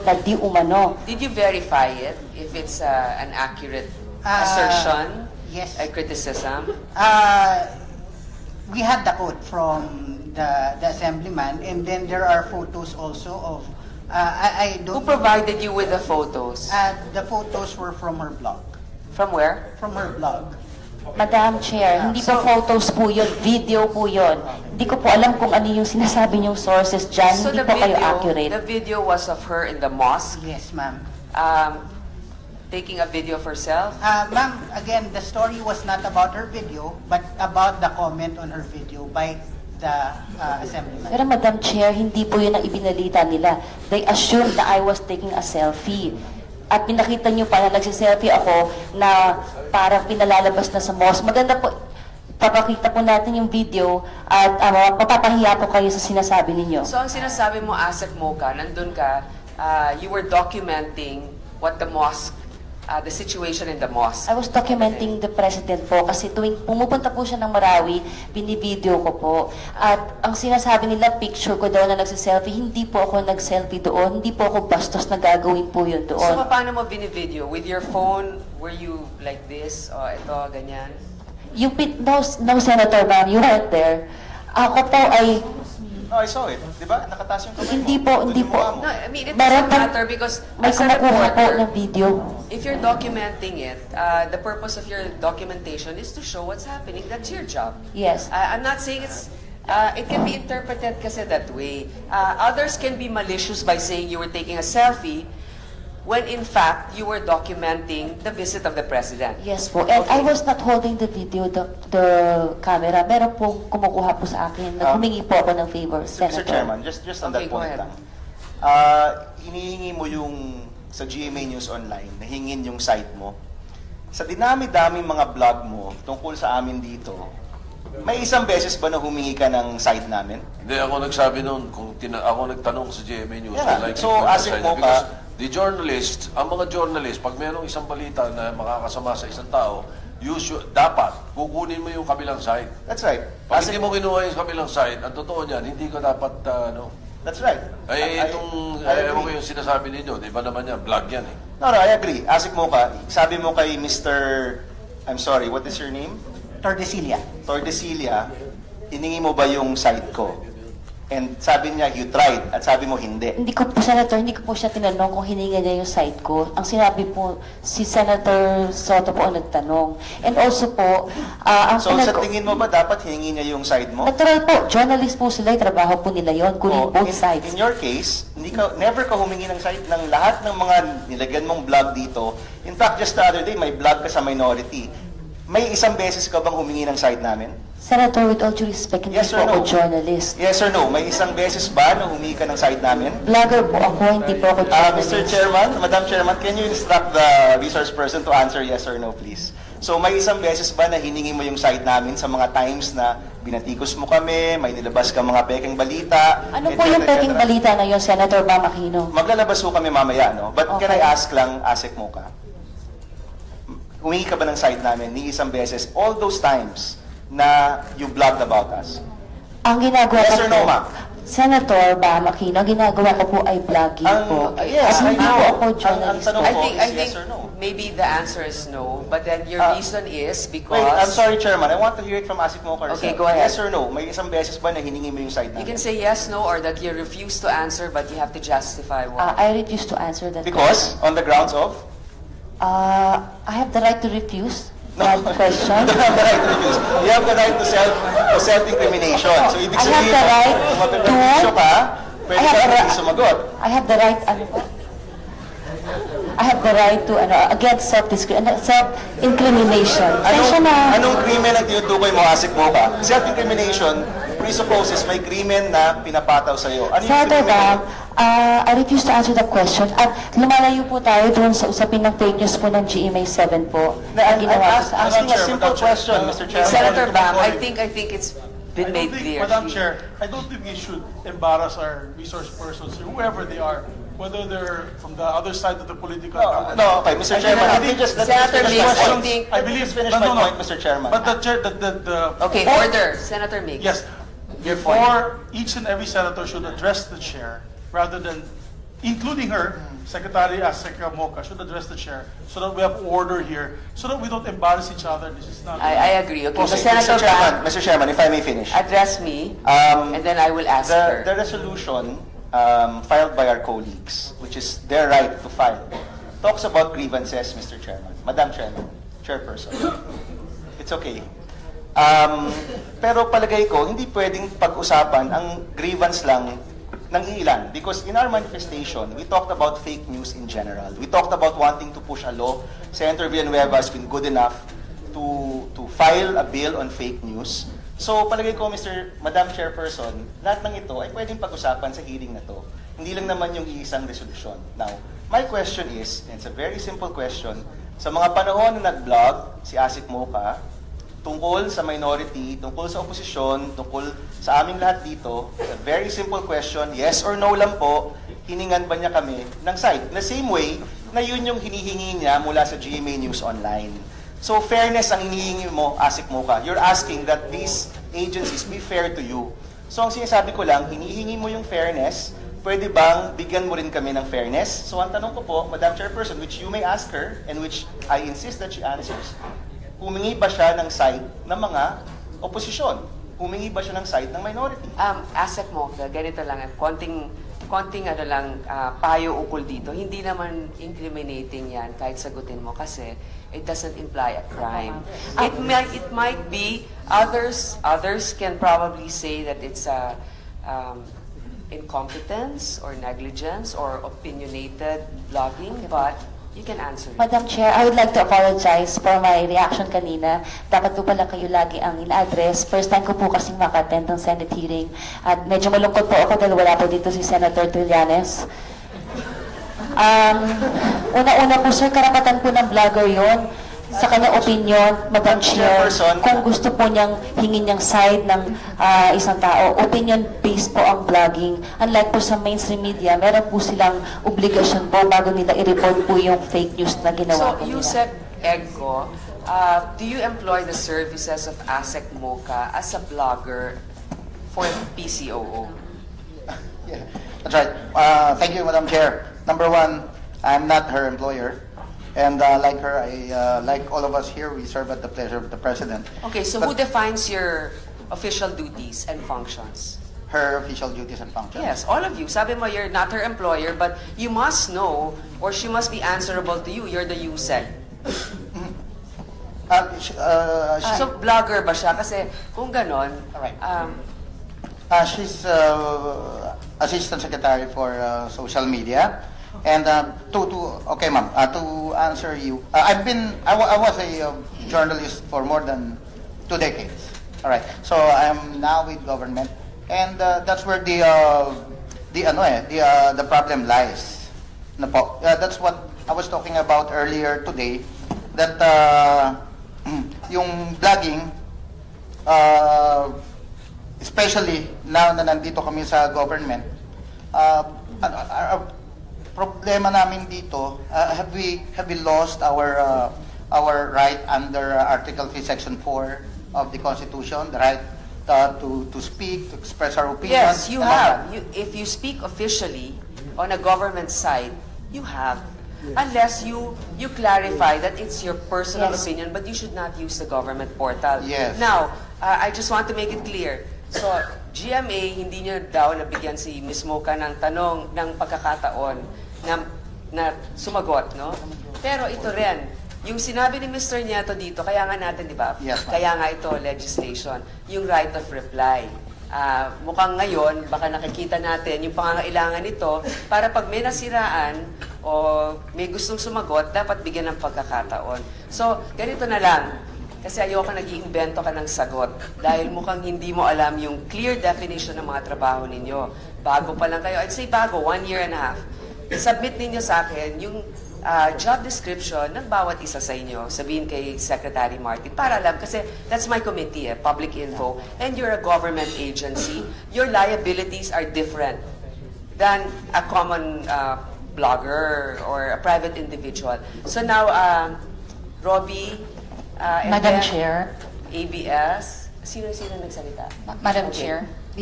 na di umano. Did you verify it? If it's an accurate assertion, Yes. a criticism? We had the quote from the assemblyman, and then there are photos also of, I Who don't provided you with the photos? the photos were from her blog. From where? From her blog. Madam Chair, hindi po photos po yun, video po yun. Hindi ko po alam kung ano yung sinasabi niyong sources dyan, So hindi the po kayo video, accurate. the video was of her in the mosque, Yes, ma'am. taking a video of herself. Ma'am, again, the story was not about her video, but about the comment on her video by the assemblyman. Pero Madam Chair, hindi po yun ang ibinalita nila. They assumed that I was taking a selfie. At pinakita niyo pa na nagsiselfie ako na parang pinalalabas na sa mosque. Maganda po, papakita po natin yung video at mapapahiya po kayo sa sinasabi ninyo. So ang sinasabi mo, Asek Mocha, nandun ka, you were documenting what the mosque, the situation in the mosque. I was documenting the president po kasi tuwing pumupunta po siya ng Marawi, binivideo ko po. At ang sinasabi nila, picture ko daw na nagsiselfie, hindi po ako nagselfie doon, hindi po ako bastos na gagawin po yun So doon. paano mo binivideo? With your phone, were you like this? O ito, ganyan? No, Senator, ma'am, you weren't there. Ako po ay, Oh, I saw it. Di ba? Nakataas yung kamay mo. hindi po. Yung mukha mo. No, I mean, it Meron doesn't pa- matter because may as a kumukuha po reporter, ng video. if you're documenting it, the purpose of your documentation is to show what's happening. That's your job. Yes. I'm not saying it's, it can be interpreted kasi that way. Others can be malicious by saying you were taking a selfie when in fact you were documenting the visit of the president. Yes po. And I was not holding the video, the camera. Meron pong kumukuha po sa akin. Humingi po ako ng favor, Mr. Senator. Chairman, just on Okay, that go point ahead. lang. Hinihingi mo yung sa GMA News Online, nahingin yung site mo. Sa dinami-daming mga blog mo tungkol sa amin dito, may isang beses ba na humingi ka ng site namin? Hindi, ako nagsabi noon, kung ako nagtanong sa GMA News. Yeah. I'd like So, to Asik emphasize Mocha- because the journalists, ang mga journalists, pag mayroong isang balita na makakasama sa isang tao, dapat kukunin mo yung kabilang site. That's right. Pag Asik- hindi mo kinuha yung kabilang site, ang totoo niyan, hindi ka dapat, That's right. ewan ko yung sinasabi ninyo, di ba naman yan, vlog yan eh. No, I agree. Asik mo ka, sabi mo kay Mr. I'm sorry, what is your name? Tordesillas. Tordesillas, hiningi mo ba yung site ko? And sabi niya, you tried. At sabi mo, hindi. Hindi ko po, Senator, hindi ko po siya tinanong kung hininga niya yung site ko. Ang sinabi po, si Senator Soto po ang nagtanong. And also po, ang So, sa tingin mo ba dapat hiningi niya yung side mo? Natural po, journalist po sila, trabaho po nila yon, kunin O, both sides. In your case, never ka humingi ng side ng lahat ng mga nilagyan mong blog dito. In fact, just the other day, may blog ka sa minority. May isang beses ka bang humingi ng side namin? Senator, with all due respect, hindi Yes po or ako no? journalist. Yes or no? May isang beses ba na humingi ka ng side namin? Vlogger po ako, hindi po ako journalist. Mr. Chairman, Madam Chairman, can you instruct the resource person to answer yes or no, please? So, may isang beses ba na hiningi mo yung side namin sa mga times na binatikos mo kami, may nilabas ka mga pekeng balita? Ano po yung peking balita na yun, Senator Bam Aquino? Maglalabas po kami mamaya, no? But can Okay. I ask lang, Asik mo ka? Humingi ka ba ng side namin ni isang beses all those times na you blogged about us? Ang ginagawa Yes ko or no, po, ma'am? Senator Bam Aquino, ang ginagawa ko po ay vlogging po. Yes, At I hindi know. po ako Ang journalist. tanong I ko think, is I think yes or no? maybe the answer is no, but then your reason is because... Wait, I'm sorry, Chairman. I want to hear it from Asik Mocha herself. Okay, go ahead. Yes or no? May isang beses ba na hiningi mo yung side You namin? can say yes, no, or that you refuse to answer, but you have to justify why. I refuse to answer that Because? On the grounds of? I have the right to refuse No. that question. You don't have the right to refuse. You have the right to self-incrimination. So, ibig I have sabihin, the right kung mapiperwisyo ka, pwede I have ka the hindi right- sumagot. I have the right, ano po? I have the right to, against self-incrimination. Pasensya na. Anong krimen ang tinutukoy mo, Asik Mocha? Self-incrimination presupposes may krimen na pinapataw sa'yo. Ano yung Senator krimen? Bam, I refuse to answer the question. At lumalayo po tayo doon sa usapin ng fake news po ng GMA7 po. I'm Ang ginawa po sa asking a Chair, simple Madam Chair. question, Mr. Chairman. Senator Bam, I think it's been I made don't think, clear. Madam Chair, I don't think we should embarrass our resource persons, whoever they are, whether they're from the other side of the political No, okay, Mr. Chairman, I think just let me Senator finish Mix, my I point. think... I believe Finish my point, Mr. Chairman. But the chair, the Okay, order. Senator Mix. yes, Your point. before each and every senator should address the chair rather than, including her, Secretary Asika Moka should address the chair so that we have order here, so that we don't embarrass each other. This is not. I agree. Okay, so Okay, Senator Mr. Chairman, if I may finish. address me, Um, and then I will ask her. The resolution filed by our colleagues, which is their right to file, talks about grievances, Mr. Chairman. Madam Chairman, Chairperson. It's okay. Pero palagay ko, hindi pwedeng pag-usapan ang grievance lang ng ilan. Because in our manifestation, we talked about fake news in general. We talked about wanting to push a law. Senator Villanueva has been good enough to file a bill on fake news. So palagay ko, Madam Chairperson, lahat ng ito ay pwedeng pag-usapan sa hearing na to. Hindi lang naman yung iisang resolusyon. Now, my question is, and it's a very simple question, sa mga panahon na nag-blog si Asik Moka, tungkol sa minority, tungkol sa oposisyon, tungkol sa aming lahat dito, a very simple question, yes or no lang po, hiningan ba niya kami ng side? In the same way na yun yung hinihingi niya mula sa GMA News Online. So fairness ang hinihingi mo, Asik Moka. You're asking that these agencies be fair to you. So ang sinasabi ko lang, hinihingi mo yung fairness, pwede bang bigyan mo rin kami ng fairness? So ang tanong ko po, Madam Chairperson, which you may ask her, and which I insist that she answers, humingi ba siya ng side ng mga oposisyon? Humingi ba siya ng side ng minority? Asek mo, ganito lang, konting ano lang, payo ukol dito. Hindi naman incriminating yan kahit sagutin mo kasi it doesn't imply a crime. It might be, others can probably say that it's a incompetence or negligence or opinionated blogging, but you can answer it. Madam Chair, I would like to apologize for my reaction kanina. Dapat po pala kayo lagi ang ina-address. First time ko po kasing maka-attend ng Senate hearing. At medyo malungkot po ako dahil wala po dito si Senator Trillanes. Una-una po sir, karapatan po ng vlogger yon sa kanyang opinion, Madam Chair, Chairperson. kung gusto po niyang hingin niyang side ng isang tao, opinion-based po ang vlogging. Unlike po sa mainstream media, meron po silang obligasyon po bago nila i-report po yung fake news na ginawa So, po you nila. said, Eggo, do you employ the services of Asek Moka as a blogger for PCOO? Yeah, that's right. Thank you, Madam Chair. Number one, I'm not her employer. And like her, like all of us here, we serve at the pleasure of the President. Okay, so who defines your official duties and functions? Her official duties and functions. Yes, all of you. Sabi mo, you're not her employer, but you must know, or she must be answerable to you. You're the USEC. So, blogger ba siya? Kasi kung ganon, Alright. She's Assistant Secretary for Social Media. And okay, ma'am, to answer you, I was a journalist for more than 2 decades. All right, so I'm now with government, and that's where the problem lies. Na po. That's what I was talking about earlier today. That yung blogging, especially now na nandito kami sa government, problema namin dito, have we lost our right under Article 3, Section 4 of the Constitution, the right to speak, to express our opinions? yes, you have. If you speak officially on a government side, you have. Unless you clarify that it's your personal Yes. opinion, but you should not use the government portal. Yes. Now, I just want to make it clear. So, GMA, hindi niyo daw nabigyan si Ms. Moka ng tanong, ng pagkakataon na sumagot, no? Pero ito rin, yung sinabi ni Mr. Nieto dito, kaya nga natin, di ba? Yes, ma'am. Kaya nga ito, legislation, yung right of reply. Mukhang ngayon, baka nakikita natin yung pangangailangan nito para pag may nasiraan o may gustong sumagot, dapat bigyan ng pagkakataon. So, ganito na lang. Kasi ayoko nag-iimbento ka ng sagot dahil mukhang hindi mo alam yung clear definition ng mga trabaho ninyo. Bago pa lang kayo. I'd say bago, 1 year and a half. Submit ninyo sa akin yung job description ng bawat isa sa inyo. Sabihin kay Secretary Martin para alam. Kasi that's my committee, public info. And you're a government agency. Your liabilities are different than a common blogger or a private individual. So now, Robbie, and then Madam Chair. ABS, sino nagsalita? Madam Okay. Chair.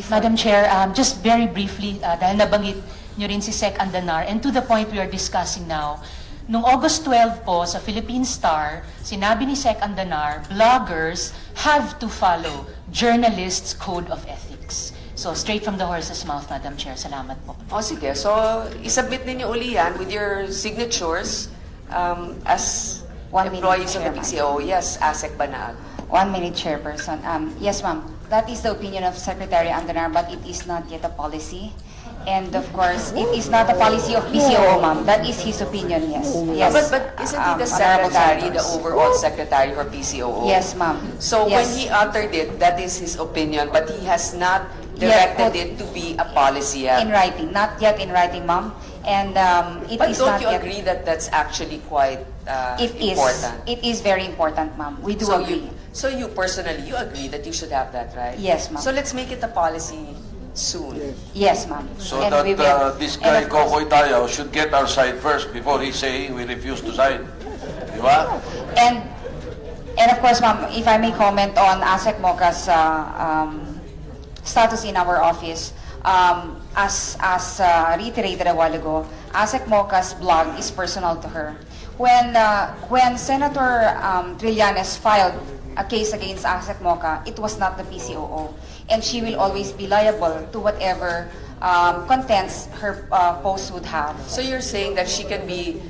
Madam Chair, just very briefly, dahil nabanggit nyo rin si Sec Andanar. And to the point we are discussing now, noong August 12 po sa Philippine Star, sinabi ni Sec Andanar, bloggers have to follow journalists' code of ethics. So, straight from the horse's mouth, Madam Chair. Salamat po. O sige, so isubmit ninyo uli yan with your signatures as 1 minute, employees of the Chairman. PCO. Yes, ASEC Banaag. 1 minute, Chairperson. Yes, ma'am. That is the opinion of Secretary Andanar, but it is not yet a policy. And of course, it is not a policy of PCO, ma'am. That is his opinion, yes. Yes. But isn't he the Honorable secretary, the Senators. overall secretary for PCOO? Yes, ma'am. So Yes. when he uttered it, that is his opinion, but he has not Yet directed put- it to be a policy yet. In writing, not yet in writing, ma'am. And it But is don't not you yet. agree that that's actually quite It is. important? It is very important, ma'am. We do So agree. you personally, you agree that you should have that, right? Yes, ma'am. So let's make it a policy soon. Yes, ma'am. So And that we will. this And guy, of course- Kokoy Tayo, should get our side first before he's saying we refuse to sign. Di ba? And of course, ma'am, if I may comment on ASEC Moca's status in our office, as reiterated a while ago, ASEC Moca's blog is personal to her. When Senator Trillanes filed a case against ASEC Moca, it was not the PCOO, and she will always be liable to whatever contents her post would have. So you're saying that she can be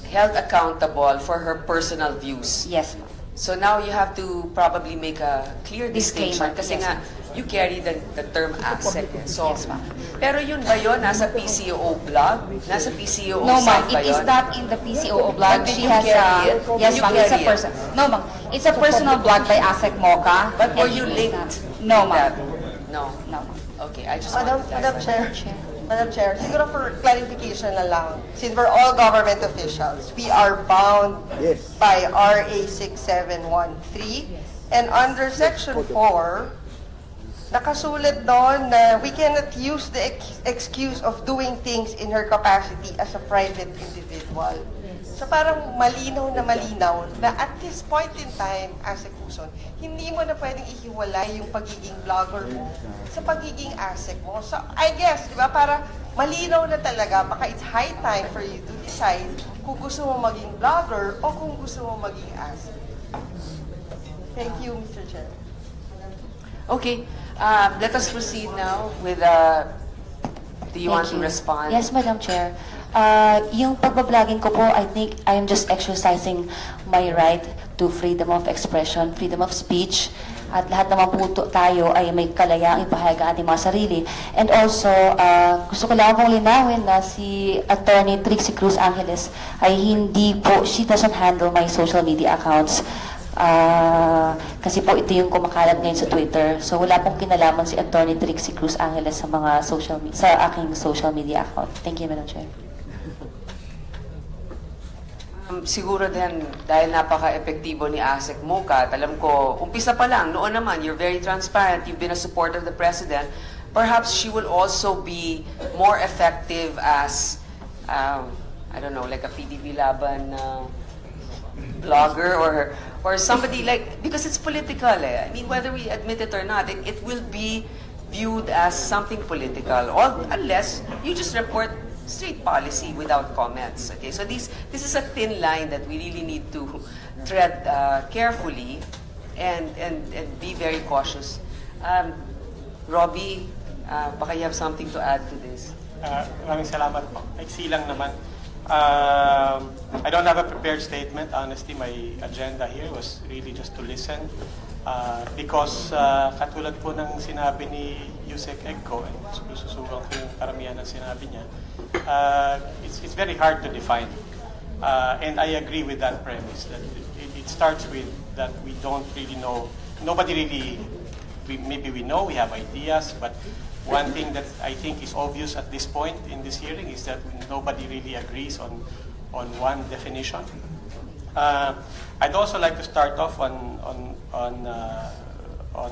held accountable for her personal views. Yes, ma'am. So now you have to probably make a clear Disclaimer, distinction kasi yes, nga you carry the term ASEC. So, Yes, ma'am. pero yun ba yun? Nasa PCOO blog? Nasa PCOO No, ma'am. site ba It is yun? not in the PCOO blog. But did She you has carry it? yes, Did you ma'am. It's a carry it? person. No, ma'am. It's a personal blog by ASEC Moca. But were and you it is linked? not- No, to that? ma'am. No. No, ma'am. Okay, I just Madam, wanted to Madam clarify. Chair, Madam Chair, siguro for clarification na lang, since we're all government officials, we are bound by RA 6713, and under Section 4, nakasulat doon na we cannot use the excuse of doing things in her capacity as a private individual. So parang malinaw na at this point in time, as a Quezon, hindi mo na pwedeng ihiwalay yung pagiging vlogger mo sa pagiging ASEC mo. So I guess, di ba, para malinaw na talaga, baka it's high time for you to decide kung gusto mo maging vlogger o kung gusto mo maging ASEC. Thank you, Mr. Chair. Okay, let us proceed now with, do you want Thank to respond? Yes, Madam Chair. Yung pagbablogging ko po, I think I am just exercising my right to freedom of expression, freedom of speech, at lahat naman po tayo ay may kalayaang ipahayag ang ating mga sarili. And also, gusto ko lang pong linawin na si Attorney Trixie Cruz Angeles ay hindi po, she doesn't handle my social media accounts. Kasi po ito yung kumakalat ngayon sa Twitter. So wala pong kinalaman si Attorney Trixie Cruz Angeles sa mga sa aking social media account. Thank you, Madam Chair. Siguro din, dahil napaka-epektibo ni ASEC Moca, alam ko, umpisa pa lang, noon naman, you're very transparent, you've been a supporter of the President, perhaps she will also be more effective as, I don't know, like a PDB Laban blogger or somebody like, because it's political I mean, whether we admit it or not, it will be viewed as something political, or unless you just report straight policy without comments. Okay, so this is a thin line that we really need to tread carefully and be very cautious. Robbie, baka you have something to add to this. Maraming salamat po. Maiksi lang naman. I don't have a prepared statement. Honestly, my agenda here was really just to listen. Because katulad po ng sinabi ni Yusek Egco, and sususugan ko yung karamihan ng sinabi niya, it's very hard to define. And I agree with that premise, that it starts with that we don't really know, nobody really, maybe we know, we have ideas, but one thing that I think is obvious at this point in this hearing is that nobody really agrees on one definition. I'd also like to start off on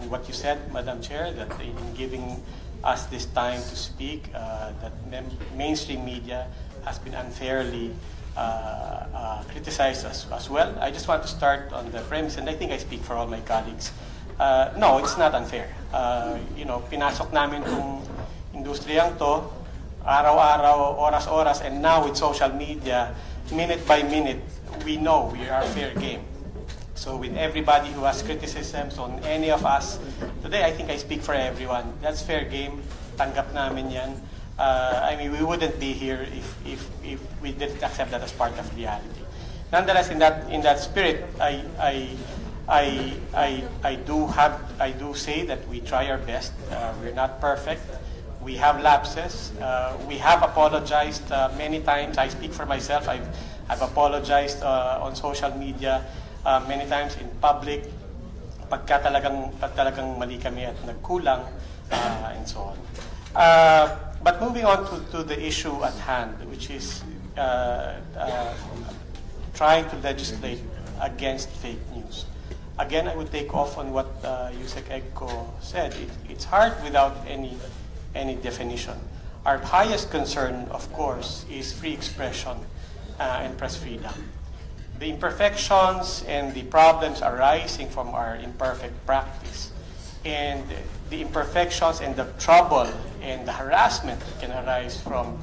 what you said, Madam Chair, that in giving us this time to speak, that mainstream media has been unfairly criticized as well. I just want to start on the premise, and I think I speak for all my colleagues. No, it's not unfair. Pinasok namin itong industriyang to araw-araw, oras-oras, and now with social media, minute by minute, we know we are fair game. So with everybody who has criticisms on any of us, today I think I speak for everyone. That's fair game. Tanggap namin yan. I mean, we wouldn't be here if we didn't accept that as part of reality. Nonetheless, in that spirit, I do say that we try our best. We're not perfect. We have lapses. We have apologized many times. I speak for myself. I've apologized on social media many times in public. Pag talagang mali kami at nagkulang, and so on. But moving on to the issue at hand, which is trying to legislate against fake news. Again, I would take off on what Yusek Egco said. It's hard without any definition. Our highest concern, of course, is free expression and press freedom. The imperfections and the problems arising from our imperfect practice, and the imperfections and the trouble and the harassment that can arise from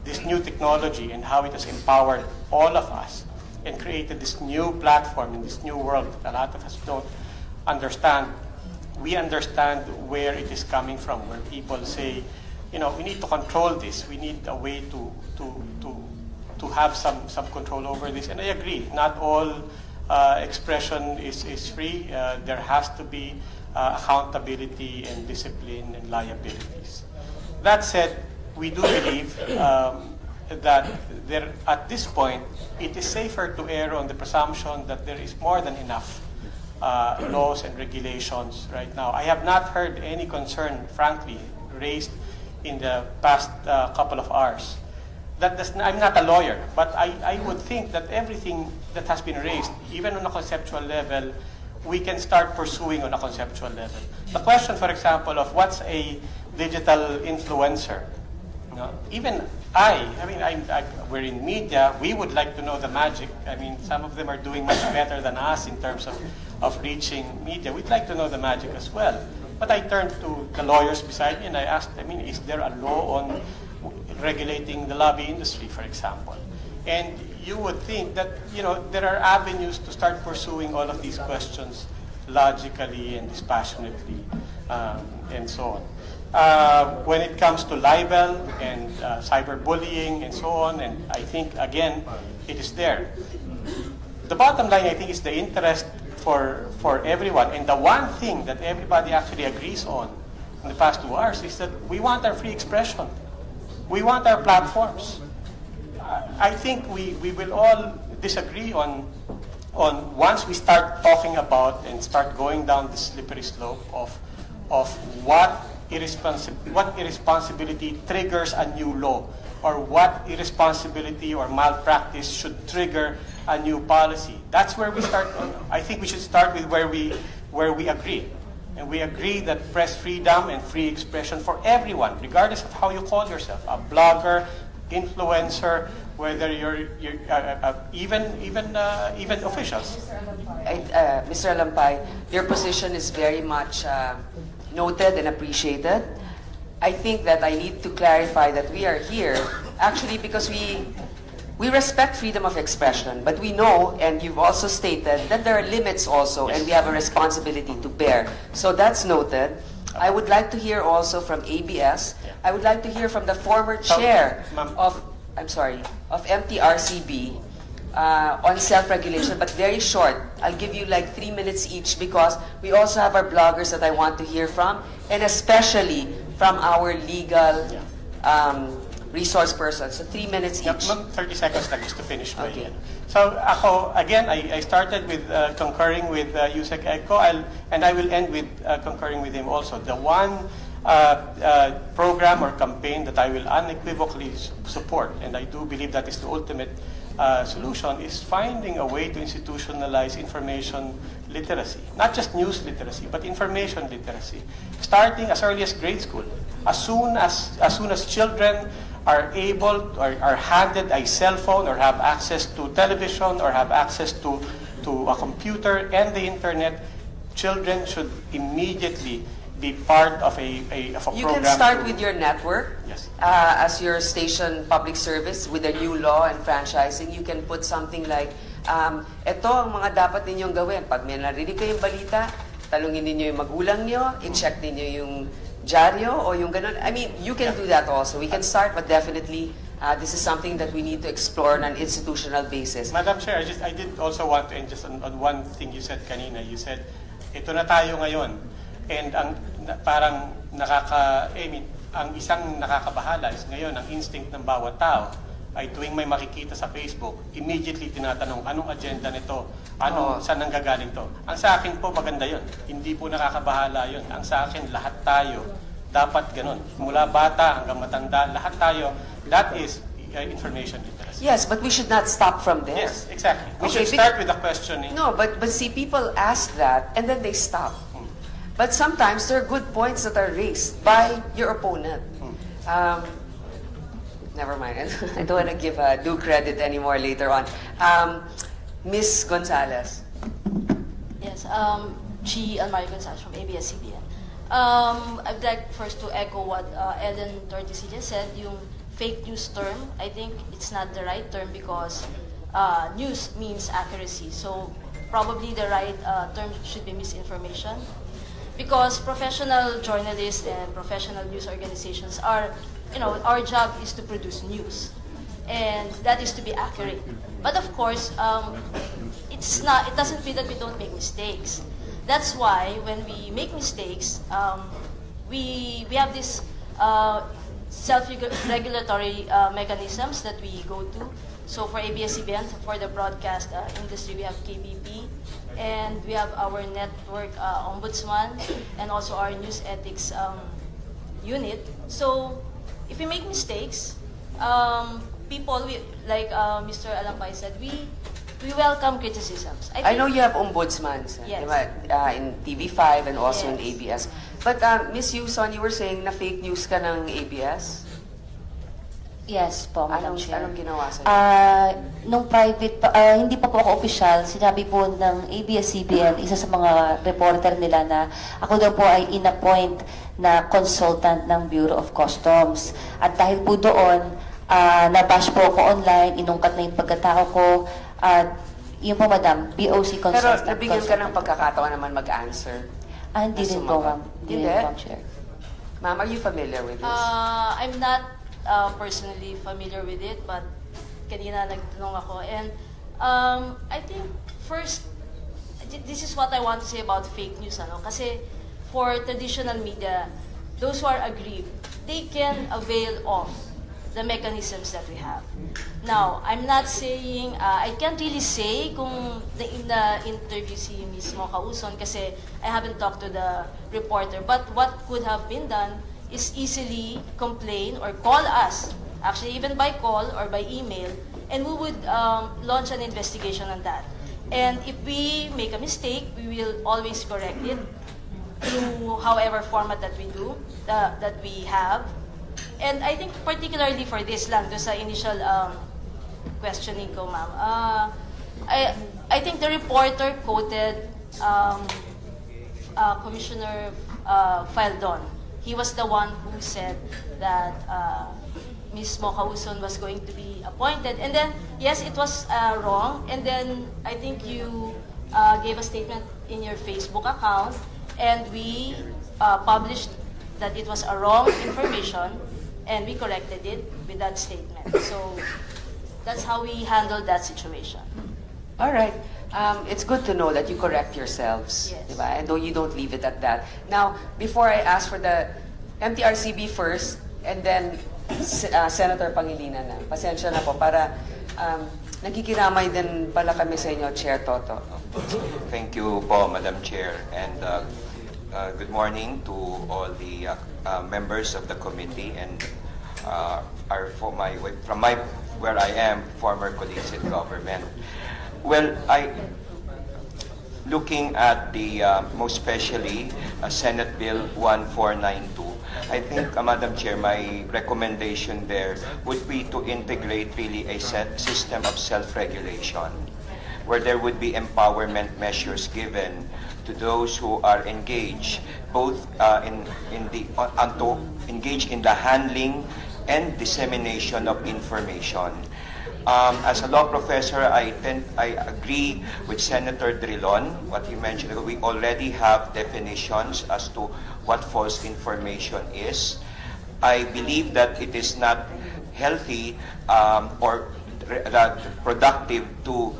this new technology and how it has empowered all of us and created this new platform in this new world that a lot of us don't understand. We understand where it is coming from, where people say, you know, we need to control this. We need a way to have some control over this. And I agree, not all expression is free. There has to be accountability and discipline and liabilities. That said, we do believe that at this point, it is safer to err on the presumption that there is more than enough laws and regulations right now. I have not heard any concern, frankly, raised in the past couple of hours. I'm not a lawyer, but I would think that everything that has been raised, even on a conceptual level, we can start pursuing on a conceptual level. The question, for example, of what's a digital influencer. Even we're in media, we would like to know the magic. I mean, some of them are doing much better than us in terms of reaching media. We'd like to know the magic as well. But I turned to the lawyers beside me and I asked, is there a law on regulating the lobby industry, for example? And you would think that, there are avenues to start pursuing all of these questions logically and dispassionately, and so on. When it comes to libel and cyberbullying and so on, and I think, again, it is there. The bottom line, I think, is the interest for everyone. And the one thing that everybody actually agrees on in the past 2 hours is that we want our free expression. We want our platforms. I think we will all disagree on once we start talking about and start going down the slippery slope of what irresponsibility triggers a new law, or what irresponsibility or malpractice should trigger a new policy. That's where we start. I think we should start with where we agree. And we agree that press freedom and free expression for everyone, regardless of how you call yourself, a blogger, influencer, whether you're even officials. Mr. Alampay, your position is very much noted and appreciated. I think that I need to clarify that we are here actually because we respect freedom of expression, but we know, and you've also stated, that there are limits also, and we have a responsibility to bear. So that's noted. I would like to hear also from ABS. I would like to hear from the former chair of MTRCB on self-regulation, but very short. I'll give you like 3 minutes each because we also have our bloggers that I want to hear from, and especially from our legal resource persons. So 3 minutes each. 30 seconds lang just to finish my Okay. So ako, again, I started with concurring with Yusek Egco, and I will end with concurring with him also. The one program or campaign that I will unequivocally support, and I do believe that is the ultimate solution, is finding a way to institutionalize information literacy. Not just news literacy, but information literacy. Starting as early as grade school. As soon as children are able, or are handed a cell phone, or have access to television, or have access to a computer and the internet, children should immediately be part of a You program. can start to- with your network. Yes. As your station public service with the new law and franchising. You can put something like, ito ang mga dapat ninyong gawin. Pag may narinig kayong balita, talungin ninyo yung magulang nyo, i-check ninyo yung dyaryo o yung ganun. I mean, you can do that also. We can start, but definitely this is something that we need to explore on an institutional basis. Madam Chair, I did also want to end just on one thing you said kanina. You said, ito na tayo ngayon. And parang ang isang nakakabahala is ngayon, ang instinct ng bawat tao ay tuwing may makikita sa Facebook, immediately tinatanong, anong agenda nito? Saan nanggagaling to? Ang sa akin po, maganda yun. Hindi po nakakabahala yun. Ang sa akin, lahat tayo, dapat ganun. Mula bata hanggang matanda, lahat tayo, that is information literacy. Yes, but we should not stop from there. Yes, exactly. We Okay, should start with the questioning. No, but see, people ask that and then they stop. But sometimes there are good points that are raised by your opponent. Never mind. I don't want to give due credit anymore later on. Miss Gonzalez. Yes, G. Almario Gonzalez from ABS-CBN. I'd like first to echo what Ellen Tortesi just said, yung fake news term. I think it's not the right term because news means accuracy. So probably the right term should be misinformation. Because professional journalists and professional news organizations are, our job is to produce news. And that is to be accurate. But of course, it doesn't mean that we don't make mistakes. That's why when we make mistakes, we have this self-regulatory mechanisms that we go to. So for ABS-CBN, for the broadcast industry, we have KBP, and we have our network ombudsman, and also our news ethics unit. So if we make mistakes, people, like Mr. Alampay said, we welcome criticisms. I know you have ombudsmans Yes. in TV5 and also in Yes. ABS. But Miss Yuson, you were saying na fake news ka ng ABS? Yes po, Madam Chair. Anong ginawa sa'yo? Nung private, hindi pa po ako opisyal, sinabi po ng ABS-CBN, isa sa mga reporter nila na ako daw po ay in-appoint na consultant ng Bureau of Customs. At dahil po doon, nabash po ako online, inungkat na yung pagkatao ko, at yun po, Madam, BOC Pero consultant. nabigyan ka ng pagkakataon naman mag-answer. Hindi rin po, Ma'am. Hindi rin po, Chair. Ma'am, are you familiar with this? I'm not personally familiar with it, but kanina nagtanong ako. And I think first, this is what I want to say about fake news. Kasi for traditional media, those who are aggrieved, they can avail of the mechanisms that we have. Now, I'm not saying, I can't really say kung in the interview si mismo Kauson kasi I haven't talked to the reporter, but what could have been done is easily complain or call us, actually even by call or by email, and we would launch an investigation on that. And if we make a mistake, we will always correct it through however format that we do, that we have. And I think particularly for this lang, doon sa initial questioning ko, ma'am, I think the reporter quoted Commissioner Faldon. He was the one who said that Ms. Mocauson was going to be appointed. And then, yes, it was wrong. And then, I think you gave a statement in your Facebook account, and we published that it was a wrong information, and we corrected it with that statement. So, that's how we handled that situation. All right. It's good to know that you correct yourselves, Yes. diba? And though you don't leave it at that. Now, before I ask for the MTRCB first, and then Senator Pangilinan na. Pasensya na po para nagkikiramay din pala kami sa inyo, Chair Toto. Thank you po, Madam Chair, and good morning to all the members of the committee and where I am, former colleagues in government. Well, looking at the, most especially, Senate Bill 1492, I think, Madam Chair, my recommendation there would be to integrate really a system of self-regulation. where there would be empowerment measures given to those who are engaged, both to engage in the handling and dissemination of information. As a law professor, I agree with Senator Drilon, what he mentioned. We already have definitions as to what false information is. I believe that it is not healthy or productive to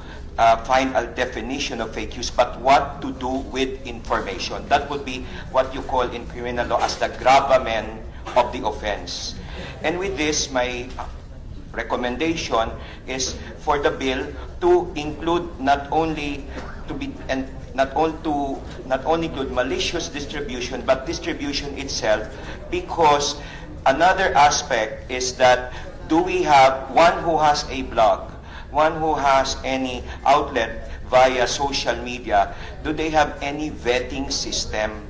find a definition of fake news, but what to do with information. That would be what you call in criminal law as the gravamen of the offense. And with this, my recommendation is for the bill to include not only include malicious distribution, but distribution itself, because another aspect is that do we have one who has a blog, one who has any outlet via social media, do they have any vetting system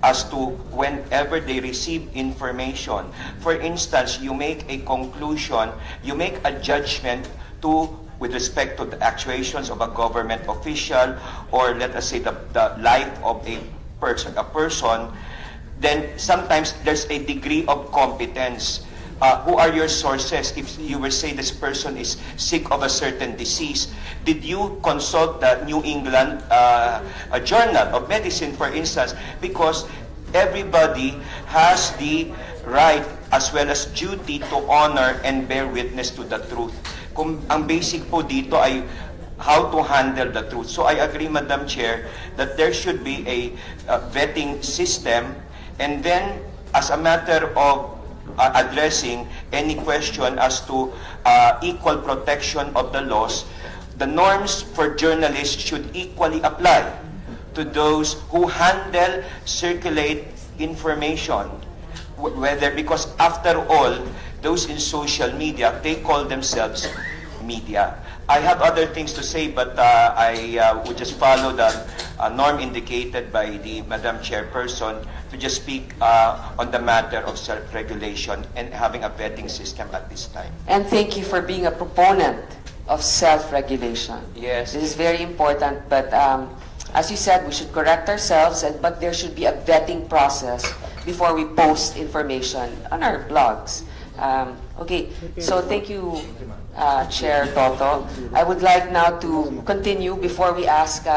as to whenever they receive information? For instance, you make a conclusion, you make a judgment with respect to the actuations of a government official, or let us say the life of a person, then sometimes there's a degree of competence. Who are your sources? If you will say this person is sick of a certain disease, did you consult the New England Journal of Medicine, for instance? Because everybody has the right as well as duty to honor and bear witness to the truth. Kung ang basic po dito ay how to handle the truth. So I agree, Madam Chair, that there should be a vetting system, and then as a matter of addressing any question as to equal protection of the laws, the norms for journalists should equally apply to those who handle, circulate information. Because after all, those in social media, they call themselves media. I have other things to say, but I would just follow the norm indicated by the Madam Chairperson to just speak on the matter of self-regulation and having a vetting system at this time. And thank you for being a proponent of self-regulation. Yes. This is very important, but as you said, we should correct ourselves, but there should be a vetting process before we post information on our blogs. Okay, so thank you, Chair Toto. I would like now to continue before we ask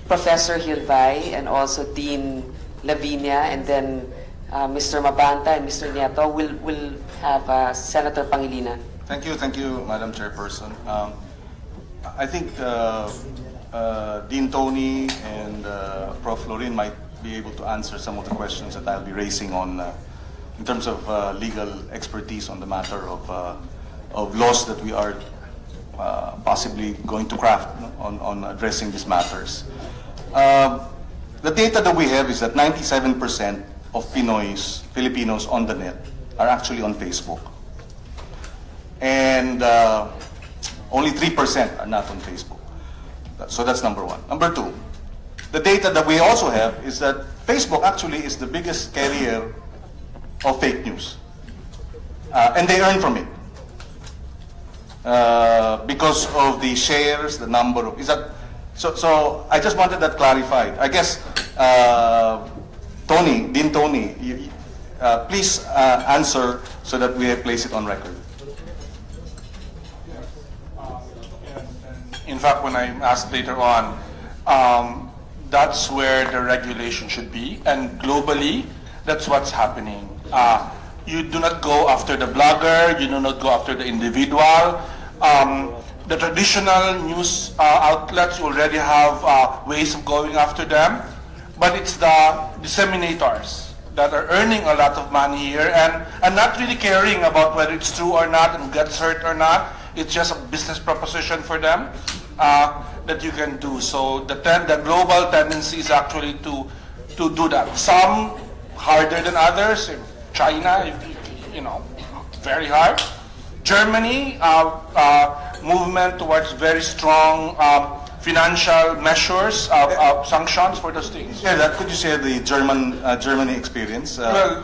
Professor Hilbay and also Dean Lavinia, and then Mr. Mabanta and Mr. Nieto will have Senator Pangilinan. Thank you, Madam Chairperson. I think Dean Tony and Prof. Lorin might be able to answer some of the questions that I'll be raising on in terms of legal expertise on the matter of laws that we are possibly going to craft on addressing these matters. The data that we have is that 97% of Filipinos on the net are actually on Facebook. And only 3% are not on Facebook. So that's number one. Number two, the data that we also have is that Facebook actually is the biggest carrier of fake news. And they earn from it. Because of the shares, the number of... So I just wanted that clarified. I guess, Dean Tony, please answer so that we place it on record. In fact, when I'm asked later on, that's where the regulation should be, and globally, that's what's happening. You do not go after the blogger, you do not go after the individual. The traditional news outlets already have ways of going after them, but it's the disseminators that are earning a lot of money here and not really caring about whether it's true or not and gets hurt or not. It's just a business proposition for them that you can do. So the global tendency is actually to do that. Some harder than others. China, very hard. Germany, movement towards very strong financial measures, sanctions for those things. Yeah, could you share the Germany experience? Well,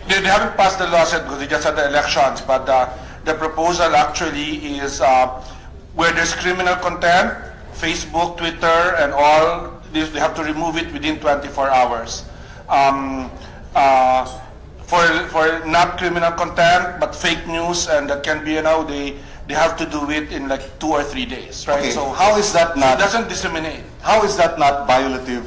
they haven't passed the laws yet because they just had the elections, but the proposal actually is where there's criminal content, Facebook, Twitter, and all, they have to remove it within 24 hours. For not criminal content, but fake news, and that can be, they have to do it in like 2 or 3 days, right? Okay, So how is that not? it doesn't disseminate. How is that not violative